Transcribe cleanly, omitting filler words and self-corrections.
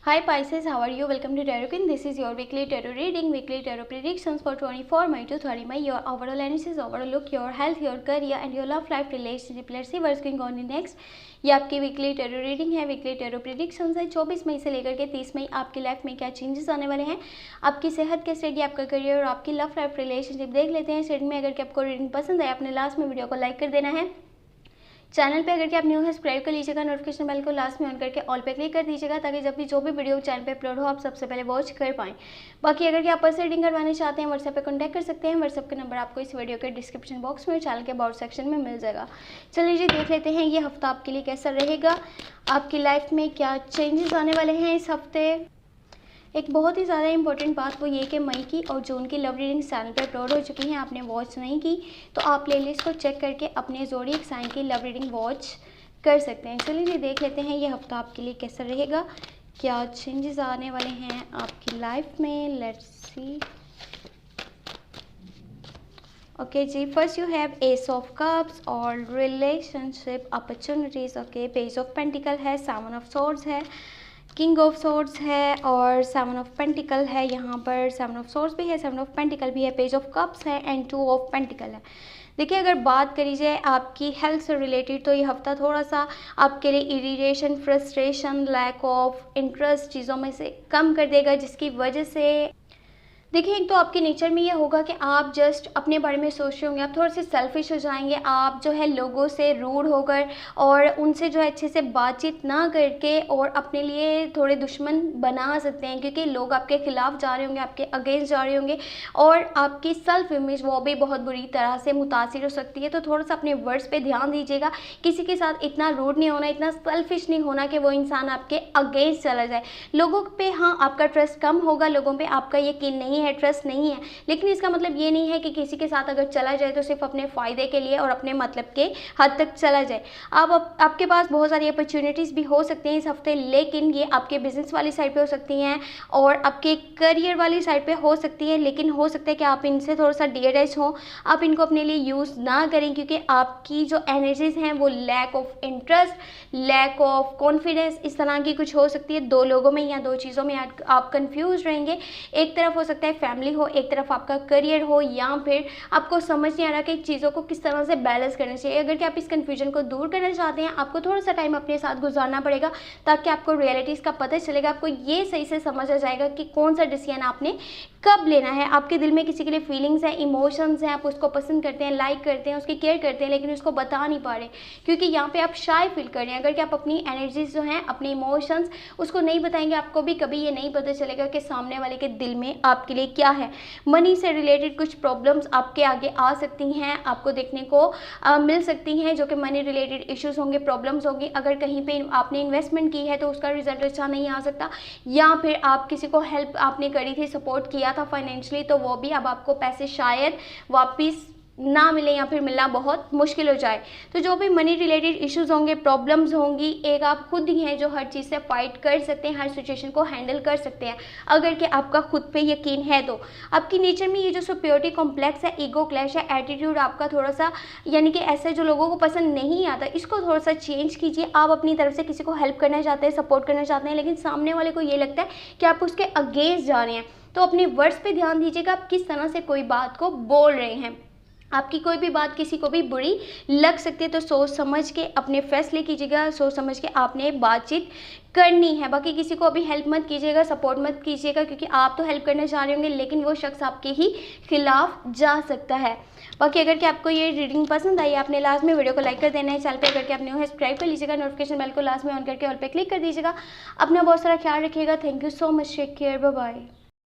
Hi Pisces, how are you? Welcome to Tarot Queen. This is your weekly tarot reading, weekly tarot predictions for 24 May to 30 May. Your overall analysis, overall look, your health, your career and your love life relationship. Let's see what's going on in next. ये आपकी weekly tarot reading है, weekly tarot predictions है। 24 मई से लेकर के 30 मई आपकी life में क्या चेंजेस आने वाले हैं, आपकी सेहत कैसे रहेगी, आपका करियर और आपकी लव लाइफ रिलेशनशिप देख लेते हैं इस रीडिंग में। अगर कि आपको रीडिंग पसंद आए अपने लास्ट में वीडियो को लाइक कर देना है। चैनल पे अगर कि आप न्यू है सब्सक्राइब कर लीजिएगा, नोटिफिकेशन बेल को लास्ट में ऑन करके ऑल पे क्लिक कर दीजिएगा ताकि जब भी जो भी वीडियो चैनल पे अपलोड हो आप सबसे पहले वॉच कर पाएँ। बाकी अगर कि आप पर्सनल रीडिंग करवाना चाहते हैं व्हाट्सएप पे कॉन्टैक्ट कर सकते हैं। व्हाट्सएप का नंबर आपको इस वीडियो के डिस्क्रिप्शन बॉक्स में चैनल के अबाउट सेक्शन में मिल जाएगा। चलिए जी देख लेते हैं ये हफ्ता आपके लिए कैसा रहेगा, आपकी लाइफ में क्या चेंजेस आने वाले हैं इस हफ्ते। एक बहुत ही ज़्यादा इंपॉर्टेंट बात वो ये कि मई की और जून की लव रीडिंग चैनल पर अपलोड हो चुकी हैं, आपने वॉच नहीं की तो आप प्लेलिस्ट को चेक करके अपने ज़ोडिएक साइन की लव रीडिंग वॉच कर सकते हैं। चलिए देख लेते हैं ये हफ्ता आपके लिए कैसा रहेगा, क्या चेंजेस आने वाले हैं आपकी लाइफ में। Let's see. ओके जी, first you have ace of cups और relationship opportunities. Okay, page of pentacles है, सेवन ऑफ सोर्ड्स है, किंग ऑफ सोर्ड्स है और सेवन ऑफ पेंटिकल है। यहाँ पर सेवन ऑफ सोर्ड्स भी है, सेवन ऑफ पेंटिकल भी है, पेज ऑफ कप्स है एंड टू ऑफ पेंटिकल है। देखिए अगर बात करी जाए आपकी हेल्थ से रिलेटेड तो ये हफ्ता थोड़ा सा आपके लिए irritation, frustration, lack of interest चीज़ों में से कम कर देगा, जिसकी वजह से देखिए एक तो आपके नेचर में ये होगा कि आप जस्ट अपने बारे में सोच रहे होंगे, आप थोड़े से सेल्फिश हो जाएंगे, आप जो है लोगों से रूड होकर और उनसे जो है अच्छे से बातचीत ना करके और अपने लिए थोड़े दुश्मन बना सकते हैं, क्योंकि लोग आपके खिलाफ जा रहे होंगे, आपके अगेंस्ट जा रहे होंगे और आपकी सेल्फ इमेज वो भी बहुत बुरी तरह से मुतासिर हो सकती है। तो थोड़ा सा अपने वर्ड्स पे ध्यान दीजिएगा, किसी के साथ इतना रूड नहीं होना, इतना सेल्फिश नहीं होना कि वो इंसान आपके अगेंस्ट चला जाए। लोगों पे हाँ आपका ट्रस्ट कम होगा, लोगों पे आपका यकीन नहीं है, ट्रस्ट नहीं है, लेकिन इसका मतलब ये नहीं है कि किसी के साथ अगर चला जाए तो सिर्फ अपने फ़ायदे के लिए और अपने मतलब के हद तक चला जाए। आपके पास बहुत सारी अपॉर्चुनिटीज़ भी हो सकती हैं इस हफ्ते, लेकिन ये आपके बिजनेस वाली साइड पे हो सकती हैं और आपके करियर वाली साइड पे हो सकती है, लेकिन हो सकता है कि आप इनसे थोड़ा सा डियरेस्ट हो, आप इनको अपने लिए यूज़ ना करें, क्योंकि आपकी जो एनर्जीज हैं वो lack of interest, lack of confidence इस तरह की कुछ हो सकती है। दो लोगों में या दो चीज़ों में आप कंफ्यूज रहेंगे। एक तरफ हो सकता है फैमिली हो, एक तरफ आपका करियर हो, या फिर आपको समझ नहीं आ रहा कि चीज़ों को किस तरह से बैलेंस करना चाहिए। अगर कि आप इस कन्फ्यूजन को दूर करना चाहते हैं, आपको थोड़ा सा टाइम अपने साथ गुजारना पड़ेगा ताकि आपको रियलिटीज़ का पता चलेगा, आपको ये सही से समझ आ जाएगा कि कौन सा डिसीजन आपने कब लेना है। आपके दिल में किसी के लिए फीलिंग्स हैं, इमोशंस हैं, आप उसको पसंद करते हैं, लाइक करते हैं, उसकी केयर करते हैं, लेकिन उसको बता नहीं पा रहे क्योंकि यहाँ पे आप शाय फील कर रहे हैं। अगर कि आप अपनी एनर्जीज जो हैं, अपने इमोशंस उसको नहीं बताएंगे, आपको भी कभी ये नहीं पता चलेगा कि सामने वाले के दिल में आपके लिए क्या है। मनी से रिलेटेड कुछ प्रॉब्लम्स आपके आगे आ सकती हैं, आपको देखने को मिल सकती हैं, जो कि मनी रिलेटेड इश्यूज होंगे, प्रॉब्लम्स होंगी। अगर कहीं पे आपने इन्वेस्टमेंट की है तो उसका रिजल्ट अच्छा नहीं आ सकता, या फिर आप किसी को हेल्प आपने करी थी, सपोर्ट किया था फाइनेंशियली, तो वो भी अब आपको पैसे शायद वापस ना मिले या फिर मिलना बहुत मुश्किल हो जाए। तो जो भी मनी रिलेटेड इश्यूज होंगे, प्रॉब्लम्स होंगी, एक आप खुद ही हैं जो हर चीज़ से फाइट कर सकते हैं, हर सिचुएशन को हैंडल कर सकते हैं अगर कि आपका खुद पे यकीन है। तो आपकी नेचर में ये जो सुपीरियरिटी कॉम्प्लेक्स है, ईगो क्लैश है, एटीट्यूड आपका थोड़ा सा यानी कि ऐसे जो लोगों को पसंद नहीं आता, इसको थोड़ा सा चेंज कीजिए। आप अपनी तरफ से किसी को हेल्प करना चाहते हैं, सपोर्ट करना चाहते हैं, लेकिन सामने वाले को ये लगता है कि आप उसके अगेंस्ट जा रहे हैं। तो अपने वर्ड्स पे ध्यान दीजिएगा, आप किस तरह से कोई बात को बोल रहे हैं। आपकी कोई भी बात किसी को भी बुरी लग सकती है, तो सोच समझ के अपने फैसले कीजिएगा, सोच समझ के आपने बातचीत करनी है। बाकी किसी को अभी हेल्प मत कीजिएगा, सपोर्ट मत कीजिएगा, क्योंकि आप तो हेल्प करना चाह रहे होंगे लेकिन वो शख्स आपके ही खिलाफ जा सकता है। बाकी अगर कि आपको ये रीडिंग पसंद आई, आपने लास्ट में वीडियो को लाइक कर देना है। चैनल पे अगर कि आप न्यू है सब्सक्राइब कर लीजिएगा, नोटिफिकेशन बेल को लास्ट में ऑन करके ऑल पे क्लिक कर दीजिएगा। अपना बहुत सारा ख्याल रखिएगा। Thank you so much, take care, bye bye.